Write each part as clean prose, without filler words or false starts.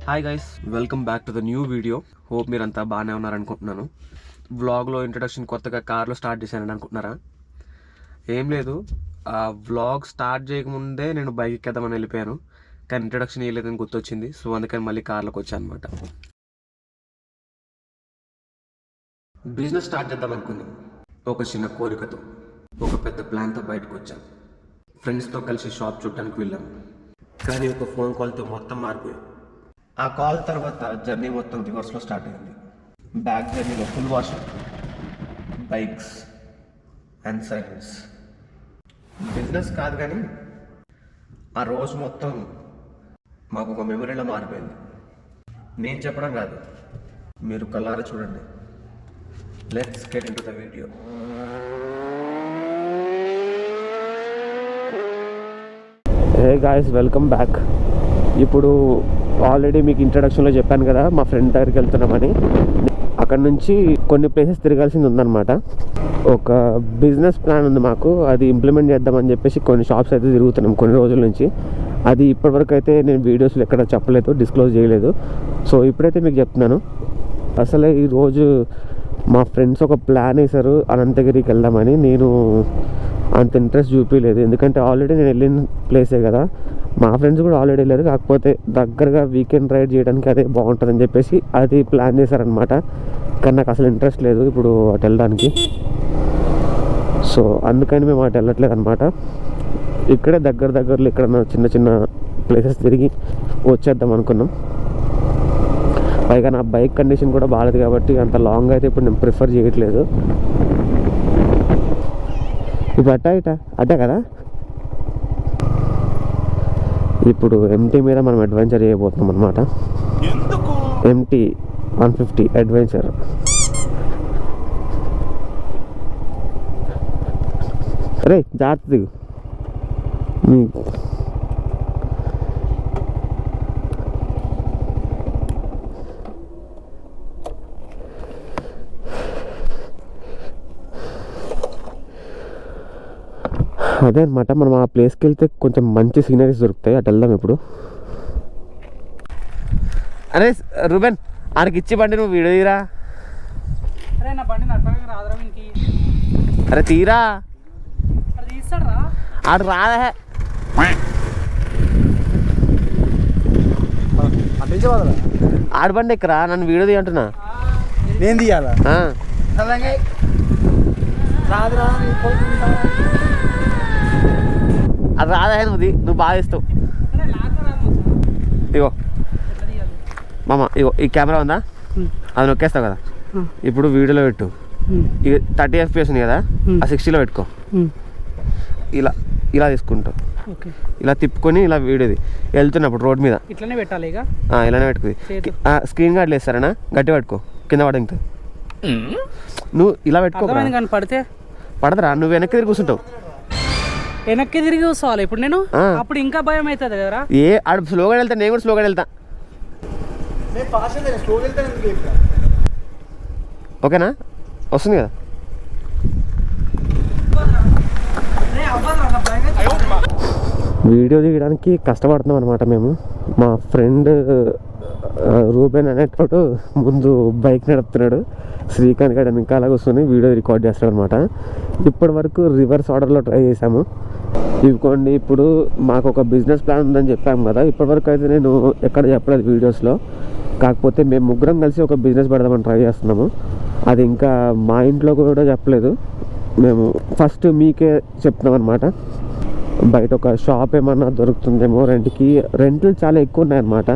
Hi guys, welcome back to the new video. Hope మీరంతా బాగానే ఉన్నారనుకుంటున్నాను. వ్లాగ్లో ఇంట్రడక్షన్ కొత్తగా కార్లో స్టార్ట్ చేశానని అనుకుంటున్నారా? ఏం లేదు, ఆ వ్లాగ్ స్టార్ట్ చేయకముందే నేను బైక్ ఎక్కేద్దామని వెళ్ళిపోయాను. కానీ ఇంట్రడక్షన్ ఇవ్వలేదని గుర్తొచ్చింది. సో అందుకని మళ్ళీ కార్లోకి వచ్చాను అనమాట. బిజినెస్ స్టార్ట్ చేద్దాం అనుకున్నాం. ఒక చిన్న కోరికతో, ఒక పెద్ద ప్లాన్తో బయటకు వచ్చాం. ఫ్రెండ్స్తో కలిసి షాప్ చూడటానికి వెళ్ళాం. కానీ ఒక ఫోన్ కాల్తో మొత్తం మారిపోయాం. ఆ కాల్ తర్వాత జర్నీ మొత్తం రివర్స్లో స్టార్ట్ అయింది. బ్యాక్ జర్నీలో full wash, bikes and silence. Business కాదు కానీ ఆ రోజు మొత్తం మాకు ఒక మెమరీలో మారిపోయింది. నేను చెప్పడం కాదు, మీరు కళ్ళారా చూడండి. Let's get into the video. Hey guys, welcome back. ఇప్పుడు ఆల్రెడీ మీకు ఇంట్రడక్షన్లో చెప్పాను కదా, మా ఫ్రెండ్ దగ్గరికి వెళ్తున్నామని. అక్కడ నుంచి కొన్ని ప్లేసెస్ తిరగాల్సింది ఉందన్నమాట. ఒక బిజినెస్ ప్లాన్ ఉంది మాకు, అది ఇంప్లిమెంట్ చేద్దామని చెప్పేసి కొన్ని షాప్స్ అయితే తిరుగుతున్నాం కొన్ని రోజుల నుంచి. అది ఇప్పటివరకు అయితే నేను వీడియోస్లో ఎక్కడ చెప్పలేదు, డిస్క్లోజ్ చేయలేదు. సో ఇప్పుడైతే మీకు చెప్తున్నాను. అసలే ఈరోజు మా ఫ్రెండ్స్ ఒక ప్లాన్ వేశారు అనంతగిరికి వెళ్దామని. నేను అంత ఇంట్రెస్ట్ చూపించలేదు, ఎందుకంటే ఆల్రెడీ నేను వెళ్ళిన ప్లేసే కదా. మా ఫ్రెండ్స్ కూడా ఆల్రెడీ వెళ్ళారు, కాకపోతే దగ్గరగా వీకెండ్ రైడ్ చేయడానికి అదే బాగుంటుందని చెప్పేసి అది ప్లాన్ చేశారనమాట. కానీ నాకు అసలు ఇంట్రెస్ట్ లేదు ఇప్పుడు అటు వెళ్ళడానికి. సో అందుకని మేము అటు వెళ్ళట్లేదు అనమాట. ఇక్కడే దగ్గరలో ఇక్కడ చిన్న చిన్న ప్లేసెస్ తిరిగి వచ్చేద్దాం అనుకున్నాం. పైగా నా బైక్ కండిషన్ కూడా బాగాలేదు కాబట్టి అంత లాంగ్ అయితే ఇప్పుడు నేను ప్రిఫర్ చేయట్లేదు. ఇప్పుడు అట్టే కదా. ఇప్పుడు ఎంటీ మీద మనం అడ్వెంచర్ చేయబోతున్నాం అనమాట. Empty 150 adventure. అరే జాగ్రత్త దిగు. అదే అనమాట, మనం ఆ ప్లేస్కి వెళ్తే కొంచెం మంచి సీనరీస్ దొరుకుతాయి. అటు వెళ్దాం ఇప్పుడు. అరే రూబెన్, ఆడికి ఇచ్చి బండి నువ్వు వీడియో తీరా. అరే తీరా, ఆడు రాదా. ఆడు బండి ఎక్కరా, నన్ను వీడియో తీయంటున్నా. నేను తీయాలా? అది రాదా, నువ్వు బాగా ఇస్తావు. ఇగో మామ, ఇగో ఈ కెమెరా ఉందా, అది నొక్కేస్తావు కదా. ఇప్పుడు వీడియోలో పెట్టు. ఇక 30 FPS ఉంది కదా, ఆ 60లో పెట్టుకో. ఇలా ఇలా తీసుకుంటావు, ఇలా తిప్పుకొని ఇలా వీడియోది వెళ్తున్నప్పుడు రోడ్ మీద ఇట్లానే పెట్టాలి. ఇక ఇలానే పెట్టుకుంది. స్క్రీన్ గార్డ్లు వేస్తారనా, గట్టి పట్టుకో, కింద పడక. నువ్వు ఇలా పెట్టుకో. పడితే పడదరా, నువ్వు వెనక్కి తిరిగి కూర్చుంటావు. వెనక్కి తిరిగి చూసుకోవాలి ఇప్పుడు నేను. అప్పుడు ఇంకా భయం అవుతుంది కదా. ఆడు స్లోగా వెళ్తా, నేను కూడా స్లోగా వెళ్తా. ఓకేనా, వస్తుంది కదా. వీడియో తీయడానికి కష్టపడుతున్నాం అనమాట మేము. మా ఫ్రెండ్ రూబెన్ అనేటోడు ముందు బైక్ నడుపుతున్నాడు, శ్రీకాంత్ గడ ఇంకా అలా కూర్చొని వీడియో రికార్డ్ చేస్తాడు అనమాట. ఇప్పటి వరకు రివర్స్ ఆర్డర్లో ట్రై చేసాము. ఇవ్వండి, ఇప్పుడు మాకు ఒక బిజినెస్ ప్లాన్ ఉందని చెప్పాము కదా. ఇప్పటివరకు అయితే నేను ఎక్కడ చెప్పలేదు వీడియోస్లో. కాకపోతే మేము ముగ్గురం కలిసి ఒక బిజినెస్ పెడదామని ట్రై చేస్తున్నాము. అది ఇంకా మా ఇంట్లో కూడా చెప్పలేదు. మేము ఫస్ట్ మీకే చెప్తున్నాం అనమాట. బయట ఒక షాప్ ఏమన్నా దొరుకుతుందేమో రెంట్కి. రెంట్లు చాలా ఎక్కువ ఉన్నాయన్నమాట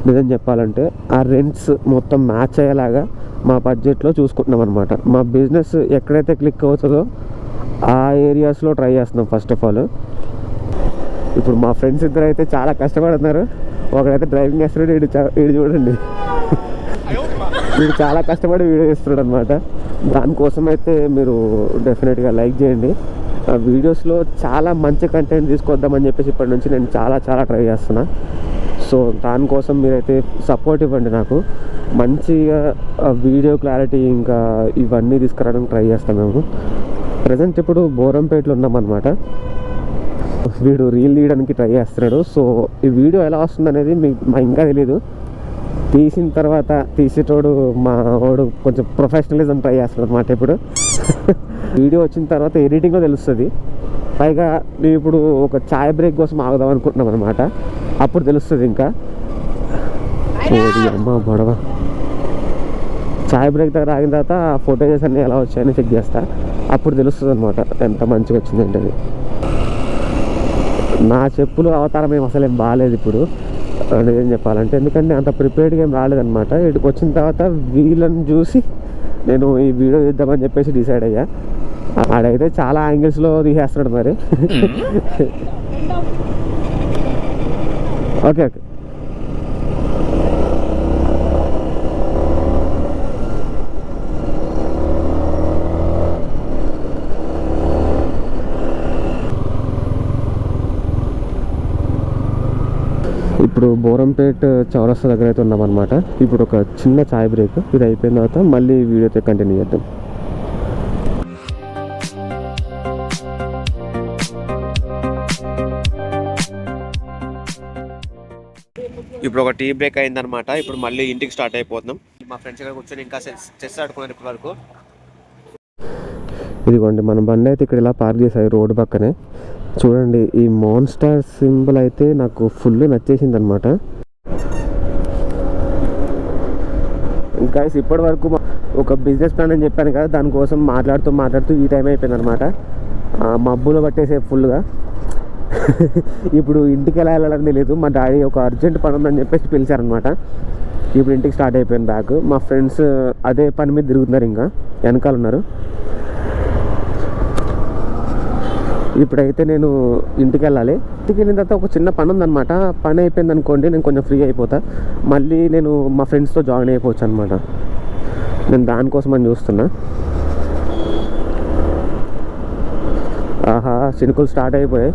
నిజం చెప్పాలంటే. ఆ రెంట్స్ మొత్తం మ్యాచ్ అయ్యేలాగా మా బడ్జెట్లో చూసుకుంటున్నాం అనమాట. మా బిజినెస్ ఎక్కడైతే క్లిక్ అవుతుందో ఆ ఏరియాస్లో ట్రై చేస్తున్నాం ఫస్ట్ ఆఫ్ ఆల్. ఇప్పుడు మా ఫ్రెండ్స్ ఇద్దరు అయితే చాలా కష్టపడుతున్నారు. ఒకడైతే డ్రైవింగ్ చేస్తున్నాడు, వీడు చూడండి, వీడు చాలా కష్టపడి వీడియో చేస్తున్నాడు అనమాట. దానికోసం అయితే మీరు డెఫినెట్గా లైక్ చేయండి. వీడియోస్లో చాలా మంచి కంటెంట్ తీసుకొద్దామని చెప్పేసి ఇప్పటి నుంచి నేను చాలా ట్రై చేస్తున్నా. సో దానికోసం మీరైతే సపోర్ట్ ఇవ్వండి నాకు. మంచిగా వీడియో క్లారిటీ ఇంకా ఇవన్నీ తీసుకురావడానికి ట్రై చేస్తాం మేము. ప్రజెంట్ ఇప్పుడు బోరంపేటలో ఉన్నామన్నమాట. వీడు రీల్ తీయడానికి ట్రై చేస్తున్నాడు. సో ఈ వీడియో ఎలా వస్తుంది అనేది మీకు ఇంకా తెలీదు. తీసిన తర్వాత తీసేటోడు మా వాడు కొంచెం ప్రొఫెషనలిజం ట్రై చేస్తాడు అనమాట. ఇప్పుడు వీడియో వచ్చిన తర్వాత ఎడిటింగ్లో తెలుస్తుంది. పైగా మేము ఇప్పుడు ఒక చాయ్ బ్రేక్ కోసం ఆగుదాం అనుకుంటున్నాం అనమాట. అప్పుడు తెలుస్తుంది ఇంకా అమ్మ గొడవ. చాయ్ బ్రేక్ దగ్గర ఆగిన తర్వాత ఫోటోస్ అన్నీ ఎలా వచ్చాయని చెక్ చేస్తా. అప్పుడు తెలుస్తుంది అనమాట ఎంత మంచిగా వచ్చింది ఏంటది. నా చెప్పులు అవతారం ఏం అసలు ఏం బాగాలేదు ఇప్పుడు ఏం చెప్పాలంటే, ఎందుకంటే అంత ప్రిపేర్డ్గా ఏం రాలేదన్నమాట. ఇక్కడికి వచ్చిన తర్వాత వీళ్ళని చూసి నేను ఈ వీడియో చేద్దామని చెప్పేసి డిసైడ్ అయ్యా. ఆడైతే చాలా యాంగిల్స్లో తీసేస్తున్నాడు మరి. ఓకే ఓకే ఇప్పుడు బోరంపేట్ చౌరస్తా దగ్గర అయితే ఉన్నామన్నమాట. ఇప్పుడు ఒక చిన్న చాయ్ బ్రేక్. ఇది అయిపోయిన తర్వాత మళ్ళీ వీడియోతో కంటిన్యూ చేద్దాం. ఇప్పుడు ఒక టీ బ్రేక్ అయిందనమాట. ఇప్పుడు మళ్ళీ ఇంటికి స్టార్ట్ అయిపోతున్నాం. మా ఫ్రెండ్స్ ఇక్కడ కూర్చొని ఇంకా చెస్ ఆడుకున్నారు ఇప్పటి వరకు. ఇదిగోండి మన బండి అయితే ఇక్కడ ఇలా పార్క్ చేశారు రోడ్డు పక్కనే. చూడండి ఈ మాన్స్టర్ సింబల్ అయితే నాకు ఫుల్ నచ్చేసింది అనమాట. ఇంకా ఇప్పటి వరకు ఒక బిజినెస్ ప్లాన్ అని చెప్పాను కదా, దానికోసం మాట్లాడుతూ ఈ టైం అయిపోయింది అనమాట. మబ్బులు పట్టేసే ఫుల్గా. ఇప్పుడు ఇంటికి ఎలా వెళ్ళాలని తెలియదు. మా డాడీ ఒక అర్జెంట్ పని ఉందని చెప్పేసి పిలిచారనమాట. ఇప్పుడు ఇంటికి స్టార్ట్ అయిపోయాను బ్యాగ్. మా ఫ్రెండ్స్ అదే పని మీద తిరుగుతున్నారు, ఇంకా వెనకాల ఉన్నారు. ఇప్పుడైతే నేను ఇంటికి వెళ్ళాలి. ఇంటికి వెళ్ళిన తర్వాత ఒక చిన్న పని ఉందన్నమాట. పని అయిపోయింది అనుకోండి, నేను కొంచెం ఫ్రీ అయిపోతా. మళ్ళీ నేను మా ఫ్రెండ్స్తో జాయిన్ అయిపోవచ్చు అనమాట. నేను దానికోసం అని చూస్తున్నా. ఆహా చినుకులు స్టార్ట్ అయిపోయాయి.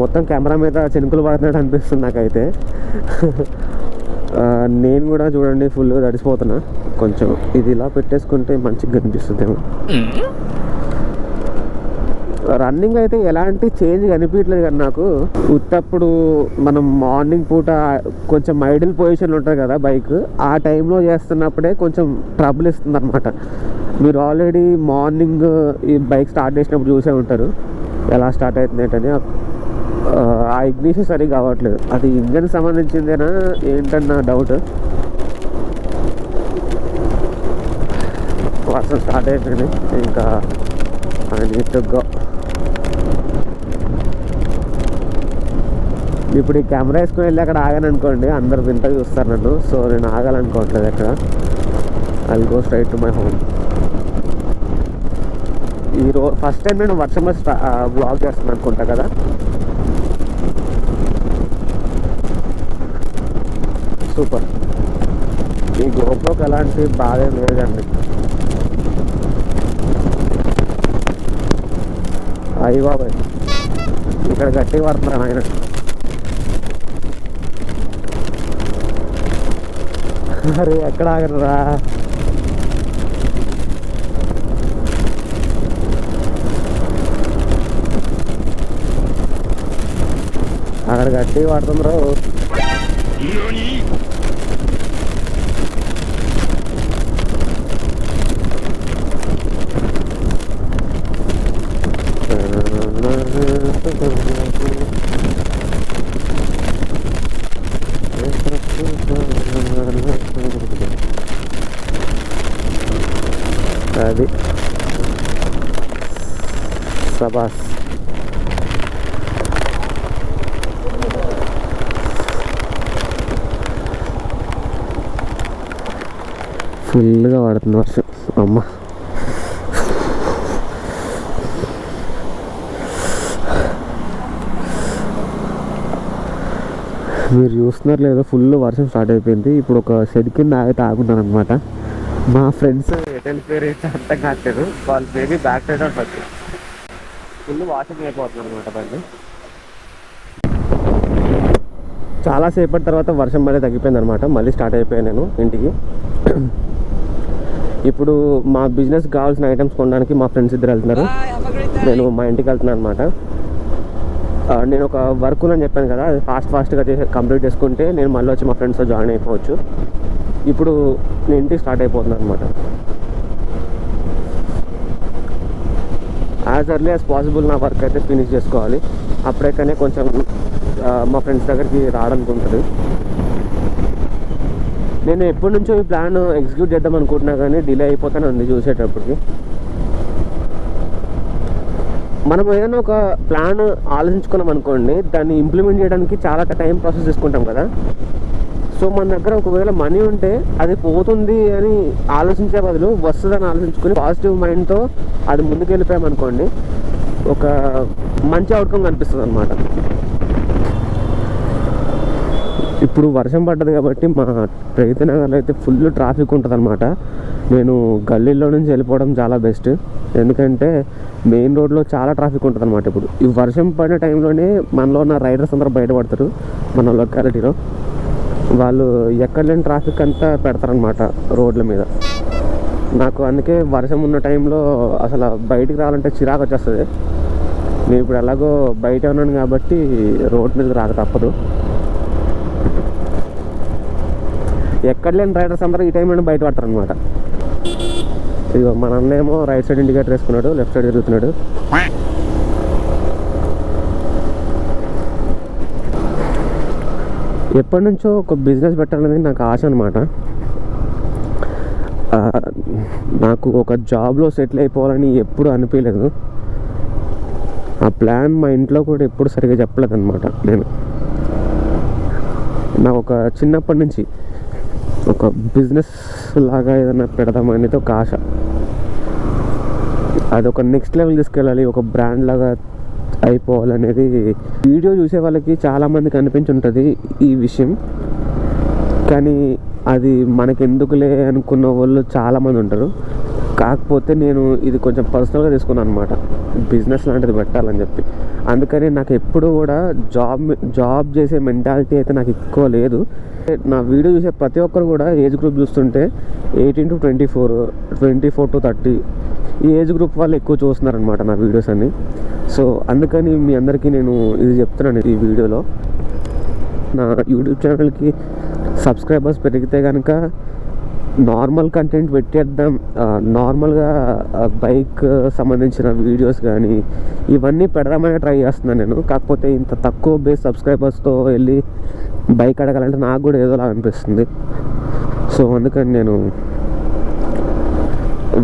మొత్తం కెమెరా మీద చినుకులు పడుతున్నట్టు అనిపిస్తుంది నాకైతే. నేను కూడా చూడండి ఫుల్ తడిసిపోతున్నా. కొంచెం ఇది ఇలా పెట్టేసుకుంటే మంచిగా కనిపిస్తుందేమో. రన్నింగ్ అయితే ఎలాంటి చేంజ్ కనిపించట్లేదు కానీ నాకు. ఉత్తప్పుడు మనం మార్నింగ్ పూట కొంచెం ఐడిల్ పొజిషన్లో ఉంటుంది కదా బైక్, ఆ టైంలో చేస్తున్నప్పుడే కొంచెం ట్రబుల్ ఇస్తుంది అనమాట. మీరు ఆల్రెడీ మార్నింగ్ ఈ బైక్ స్టార్ట్ చేసినప్పుడు చూసే ఉంటారు ఎలా స్టార్ట్ అవుతుంది ఏంటని. ఆ ఇగ్నిషన్ సరిగ్గా కావట్లేదు. అది ఇంజన్ సంబంధించిందేనా ఏంటన్న డౌట్. వర్షం స్టార్ట్ అయిపోయింది. ఇంకా నీట్గా ఇప్పుడు ఈ కెమెరా వేసుకుని వెళ్ళి అక్కడ ఆగాను అనుకోండి, అందరు వింతగా చూస్తారు నన్ను. సో నేను ఆగాలనుకోవట్లేదు అక్కడ. I will go straight to my home. First time నేను వర్షంలో బ్లాగ్ చేస్తాను అనుకుంటా కదా. సూపర్. ఈ గోప్రోకి ఎలాంటి బాధ లేదండి. అయ్యి బాబాయ్ ఇక్కడ గట్టిగా పడుతున్నాను ఆయన. అరే ఎక్కడ ఆగరా. అక్కడ గట్టిగా పడుతుండ్రు. అది సబాస్. ఫుల్గా పడుతుంది వర్షం. అమ్మ మీరు చూస్తున్నారు లేదో ఫుల్ వర్షం స్టార్ట్ అయిపోయింది. ఇప్పుడు ఒక షెడ్ కింద ఆగితే ఆగున్నాను అనమాట. మా ఫ్రెండ్స్ ఎటెల్ పేరు అయితే అర్థం కావట్లేదు. వాళ్ళు మేబీ బ్యాక్ సైడ్ ఉంటుంది. ఫుల్ వాషింగ్ అయిపోతుంది అనమాట బండి. చాలాసేపటి తర్వాత వర్షం మళ్ళీ తగ్గిపోయింది అనమాట. మళ్ళీ స్టార్ట్ అయిపోయాను నేను ఇంటికి. ఇప్పుడు మా బిజినెస్ కావాల్సిన ఐటమ్స్ కొనడానికి మా ఫ్రెండ్స్ ఇద్దరు వెళ్తున్నారు, నేను మా ఇంటికి వెళ్తున్నాను అనమాట. నేను ఒక వర్క్ ఉందని చెప్పాను కదా, అది ఫాస్ట్గా కంప్లీట్ చేసుకుంటే నేను మళ్ళీ వచ్చి మా ఫ్రెండ్స్తో జాయిన్ అయిపోవచ్చు. ఇప్పుడు నేను ఇంటికి స్టార్ట్ అయిపోతున్నాను అనమాట. యాజ్ ఎర్లీ యాజ్ పాసిబుల్ నా వర్క్ అయితే ఫినిష్ చేసుకోవాలి, అప్పుడైతేనే కొంచెం మా ఫ్రెండ్స్ దగ్గరికి రావడానికి ఉంటుంది. నేను ఎప్పటి నుంచో ఈ ప్లాన్ ఎగ్జిక్యూట్ చేద్దాం అనుకుంటున్నా కానీ డిలే అయిపోతానే ఉంది చూసేటప్పటికి. మనం ఏదైనా ఒక ప్లాన్ ఆలోచించుకున్నాం అనుకోండి, దాన్ని ఇంప్లిమెంట్ చేయడానికి చాలా టైం ప్రాసెస్ తీసుకుంటాం కదా. సో మన దగ్గర ఒకవేళ మనీ ఉంటే అది పోతుంది అని ఆలోచించే బదులు వస్తుందని ఆలోచించుకొని పాజిటివ్ మైండ్తో అది ముందుకు వెళ్ళిపోయామనుకోండి, ఒక మంచి అవుట్కమ్ కనిపిస్తుంది అనమాట. ఇప్పుడు వర్షం పడ్డది కాబట్టి మా రైతు నగర్లో అయితే ఫుల్ ట్రాఫిక్ ఉంటుంది అనమాట. నేను గల్లీలో నుంచి వెళ్ళిపోవడం చాలా బెస్ట్, ఎందుకంటే మెయిన్ రోడ్లో చాలా ట్రాఫిక్ ఉంటుంది అనమాట. ఇప్పుడు ఈ వర్షం పడిన టైంలోనే మనలో ఉన్న రైడర్స్ అందరూ బయటపడతారు. మన లొకాలిటీలో వాళ్ళు ఎక్కడ లేని ట్రాఫిక్ అంతా పెడతారనమాట రోడ్ల మీద. నాకు అందుకే వర్షం ఉన్న టైంలో అసలు బయటికి రావాలంటే చిరాకు వచ్చేస్తుంది. నేను ఇప్పుడు ఎలాగో బయట ఉన్నాను కాబట్టి రోడ్ మీద రాక తప్పదు. ఎక్కడ లేని రైడర్స్ అందరూ ఈ టైంలో బయట పడతారు అనమాట. ఇదిగో మన అన్నేమో రైట్ సైడ్ ఇండికేటర్ వేసుకున్నాడు, లెఫ్ట్ సైడ్ తిరుగుతున్నాడు. ఎప్పటి నుంచో ఒక బిజినెస్ పెట్టాలనేది నాకు ఆశ అనమాట. నాకు ఒక జాబ్లో సెటిల్ అయిపోవాలని ఎప్పుడు అనిపించలేదు. ఆ ప్లాన్ మా ఇంట్లో కూడా ఎప్పుడు సరిగ్గా చెప్పలేదు అనమాట. నేను నాకు ఒక చిన్నప్పటి నుంచి ఒక బిజినెస్ లాగా ఏదైనా పెడదామనేది ఒక ఆశ. అది ఒక నెక్స్ట్ లెవెల్ తీసుకెళ్ళాలి, ఒక బ్రాండ్ లాగా అయిపోవాలనేది. వీడియో చూసే వాళ్ళకి చాలామందికి అనిపించి ఉంటుంది ఈ విషయం, కానీ అది మనకెందుకులే అనుకున్న వాళ్ళు చాలామంది ఉంటారు. కాకపోతే నేను ఇది కొంచెం పర్సనల్గా తీసుకున్నాను అనమాట, బిజినెస్ లాంటిది పెట్టాలని చెప్పి. అందుకని నాకు ఎప్పుడు కూడా జాబ్ చేసే మెంటాలిటీ అయితే నాకు ఎక్కువ లేదు. నా వీడియో చూసే ప్రతి ఒక్కరు కూడా ఏజ్ గ్రూప్ చూస్తుంటే 18 to 24, 24 to 30 ఈ ఏజ్ గ్రూప్ వాళ్ళు ఎక్కువ చూస్తున్నారనమాట నా వీడియోస్ అన్ని. సో అందుకని మీ అందరికీ నేను ఇది చెప్తున్నాను ఈ వీడియోలో. నా యూట్యూబ్ ఛానల్కి సబ్స్క్రైబర్స్ పెరిగితే కనుక నార్మల్ కంటెంట్ పెట్టేద్దాం, నార్మల్గా బైక్ సంబంధించిన వీడియోస్ కానీ ఇవన్నీ పెడదామని ట్రై చేస్తున్నాను నేను. కాకపోతే ఇంత తక్కువ బేస్ సబ్స్క్రైబర్స్తో వెళ్ళి బైక్ అడగాలంటే నాకు కూడా ఏదోలా అనిపిస్తుంది. సో అందుకని నేను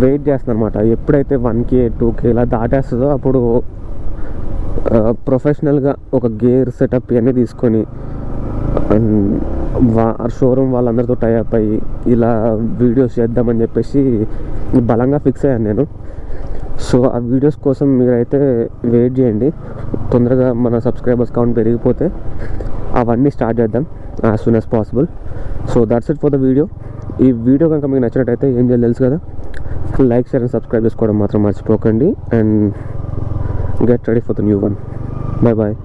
వెయిట్ చేస్తున్నాను అనమాట. ఎప్పుడైతే 1K 2K ఇలా దాటేస్తుందో అప్పుడు ప్రొఫెషనల్గా ఒక గేర్ సెటప్ ఇవన్నీ తీసుకొని షోరూమ్ వాళ్ళందరితో టైఅప్ అయ్యి ఇలా వీడియోస్ చేద్దామని చెప్పేసి బలంగా ఫిక్స్ అయ్యాను నేను. సో ఆ వీడియోస్ కోసం మీరైతే వెయిట్ చేయండి. తొందరగా మన సబ్స్క్రైబర్స్ కౌంట్ పెరిగిపోతే అవన్నీ స్టార్ట్ చేద్దాం as soon as possible. So that's it for the video. ఈ వీడియో కనుక మీకు నచ్చినట్టయితే ఏం చేయాలి తెలుసు కదా, లైక్, షేర్ అండ్ సబ్స్క్రైబ్ చేసుకోవడం మాత్రం మర్చిపోకండి. And get ready for the new one. Bye bye.